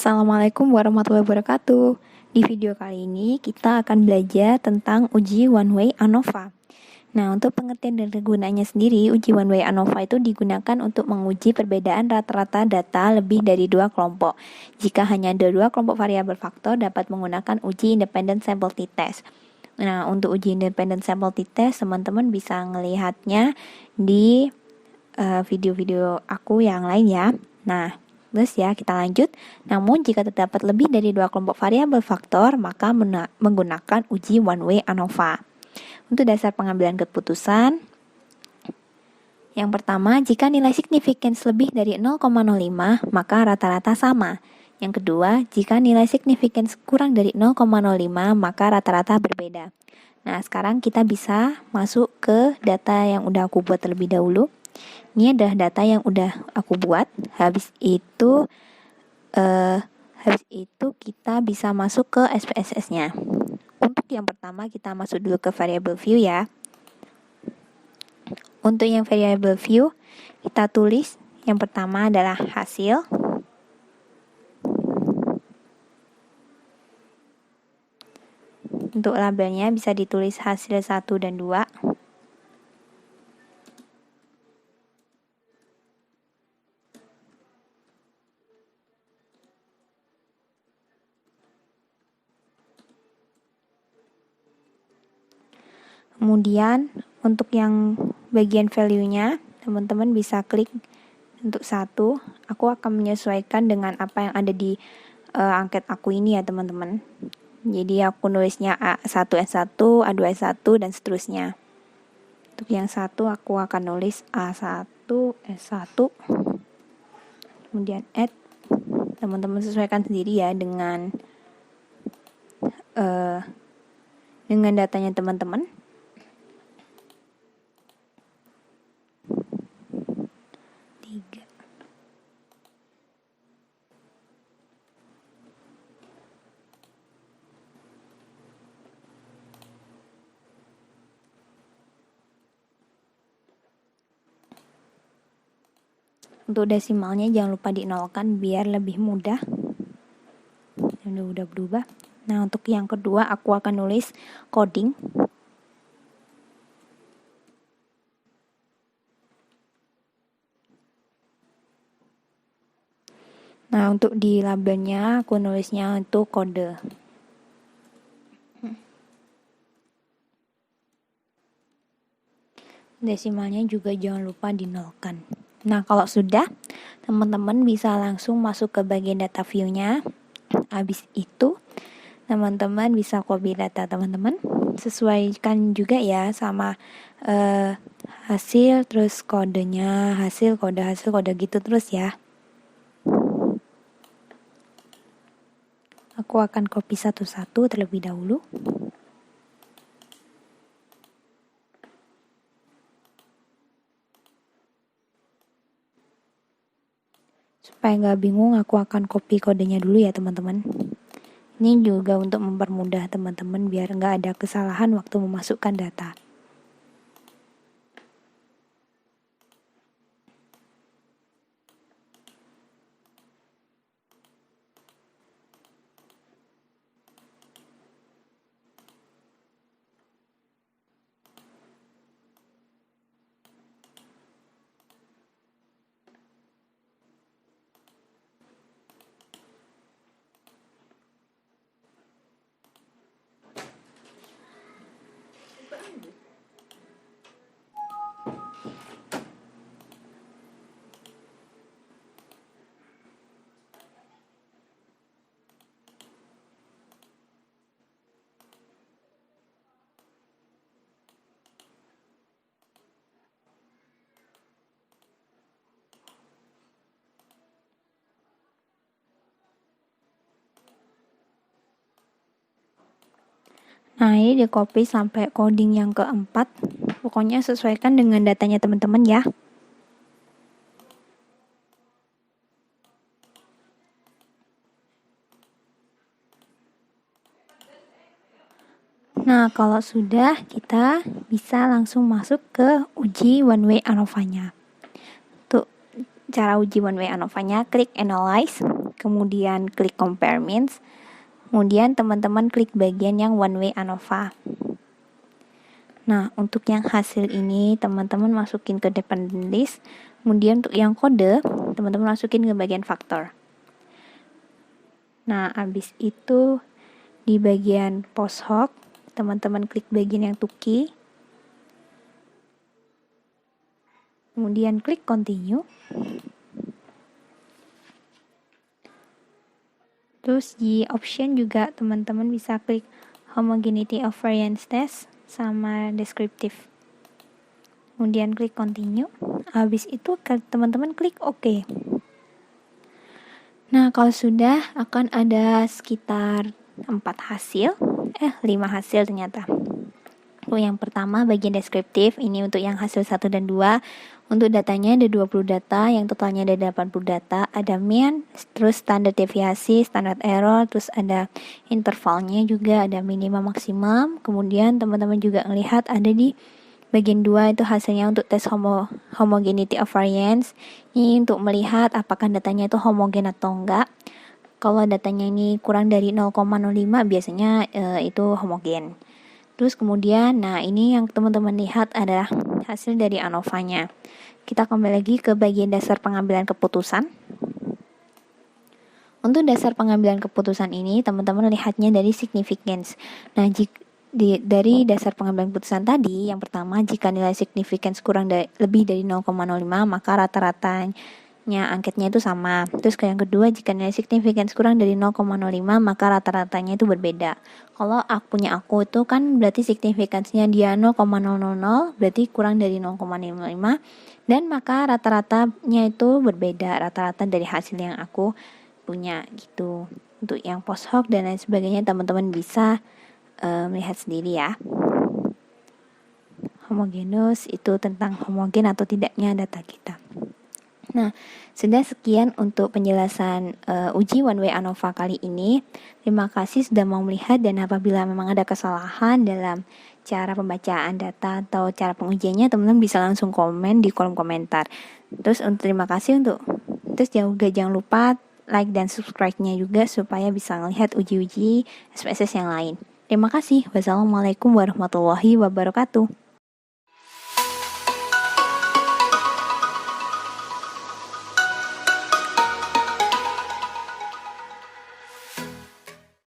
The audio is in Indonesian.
Assalamualaikum warahmatullahi wabarakatuh. Di video kali ini kita akan belajar tentang uji one way ANOVA. Nah, untuk pengertian dan kegunaannya sendiri, uji one way ANOVA itu digunakan untuk menguji perbedaan rata-rata data lebih dari dua kelompok. Jika hanya ada dua kelompok variabel faktor, dapat menggunakan uji independent sample t-test. Nah, untuk uji independent sample t-test, teman-teman bisa melihatnya di video-video aku yang lain ya. Nah, terus ya, kita lanjut. Namun, jika terdapat lebih dari dua kelompok variabel faktor, maka menggunakan uji one way ANOVA. Untuk dasar pengambilan keputusan, yang pertama, jika nilai significance lebih dari 0,05, maka rata-rata sama. Yang kedua, jika nilai significance kurang dari 0,05, maka rata-rata berbeda. Nah, sekarang kita bisa masuk ke data yang udah aku buat terlebih dahulu. Ini adalah data yang udah aku buat. Habis itu kita bisa masuk ke SPSS-nya. Untuk yang pertama kita masuk dulu ke variable view ya. Untuk yang variable view kita tulis yang pertama adalah hasil. Untuk labelnya bisa ditulis hasil 1 dan 2. Kemudian untuk yang bagian value-nya, teman-teman bisa klik untuk 1. Aku akan menyesuaikan dengan apa yang ada di angket aku ini ya teman-teman. Jadi aku nulisnya A1 S1, A2 S1 dan seterusnya. Untuk yang 1 aku akan nulis A1 S1. Kemudian add. Teman-teman sesuaikan sendiri ya dengan datanya teman-teman. Untuk desimalnya jangan lupa dinolkan biar lebih mudah. Ini udah berubah. Nah, untuk yang kedua aku akan nulis coding. Nah, untuk di labelnya aku nulisnya untuk kode. Desimalnya juga jangan lupa dinolkan. Nah, kalau sudah, teman-teman bisa langsung masuk ke bagian data view-nya. Habis itu, teman-teman bisa copy data teman-teman. Sesuaikan juga ya sama hasil, terus kodenya, hasil, kode gitu terus ya. Aku akan copy satu-satu terlebih dahulu. Supaya nggak bingung, aku akan copy kodenya dulu ya teman-teman. Ini juga untuk mempermudah teman-teman biar nggak ada kesalahan waktu memasukkan data. Nah, ini di copy sampai coding yang keempat. Pokoknya sesuaikan dengan datanya teman-teman ya. Nah, kalau sudah, kita bisa langsung masuk ke uji one way ANOVA-nya. Tuh, cara uji one way ANOVA-nya, klik analyze, kemudian klik compare means, kemudian teman-teman klik bagian yang one way ANOVA. Nah, untuk yang hasil ini teman-teman masukin ke dependent list, kemudian untuk yang kode teman-teman masukin ke bagian faktor. Nah, habis itu di bagian post hoc teman-teman klik bagian yang to key, kemudian klik continue. Terus di option juga teman-teman bisa klik homogeneity of variance test sama descriptive. Kemudian klik continue. Habis itu teman-teman klik OK. Nah, kalau sudah akan ada sekitar 5 hasil ternyata. Yang pertama bagian deskriptif, ini untuk yang hasil 1 dan 2. Untuk datanya ada 20 data, yang totalnya ada 80 data, ada mean, terus standar deviasi, standar error, terus ada intervalnya juga, ada minimum maksimum. Kemudian teman-teman juga melihat ada di bagian 2 itu hasilnya untuk tes homogeneity of variance. Ini untuk melihat apakah datanya itu homogen atau enggak. Kalau datanya ini kurang dari 0,05 biasanya itu homogen. Terus kemudian, nah ini yang teman-teman lihat adalah hasil dari ANOVA-nya. Kita kembali lagi ke bagian dasar pengambilan keputusan. Untuk dasar pengambilan keputusan ini, teman-teman lihatnya dari significance. Nah, dari dasar pengambilan keputusan tadi, yang pertama, jika nilai significance lebih dari 0,05, maka rata-ratanya angketnya itu sama. Terus yang kedua, jika nilai significance kurang dari 0,05, maka rata-ratanya itu berbeda. Kalau punya aku itu kan berarti significance-nya dia 0,000, berarti kurang dari 0,05, dan maka rata-ratanya itu berbeda, rata-rata dari hasil yang aku punya gitu. Untuk yang post hoc dan lain sebagainya teman-teman bisa melihat sendiri ya. Homogenous itu tentang homogen atau tidaknya data kita. Nah, sudah sekian untuk penjelasan uji one way ANOVA kali ini. Terima kasih sudah mau melihat, dan apabila memang ada kesalahan dalam cara pembacaan data atau cara pengujiannya, teman-teman bisa langsung komen di kolom komentar. Terus terima kasih jangan lupa like dan subscribe-nya juga supaya bisa melihat uji-uji SPSS yang lain. Terima kasih. Wassalamualaikum warahmatullahi wabarakatuh.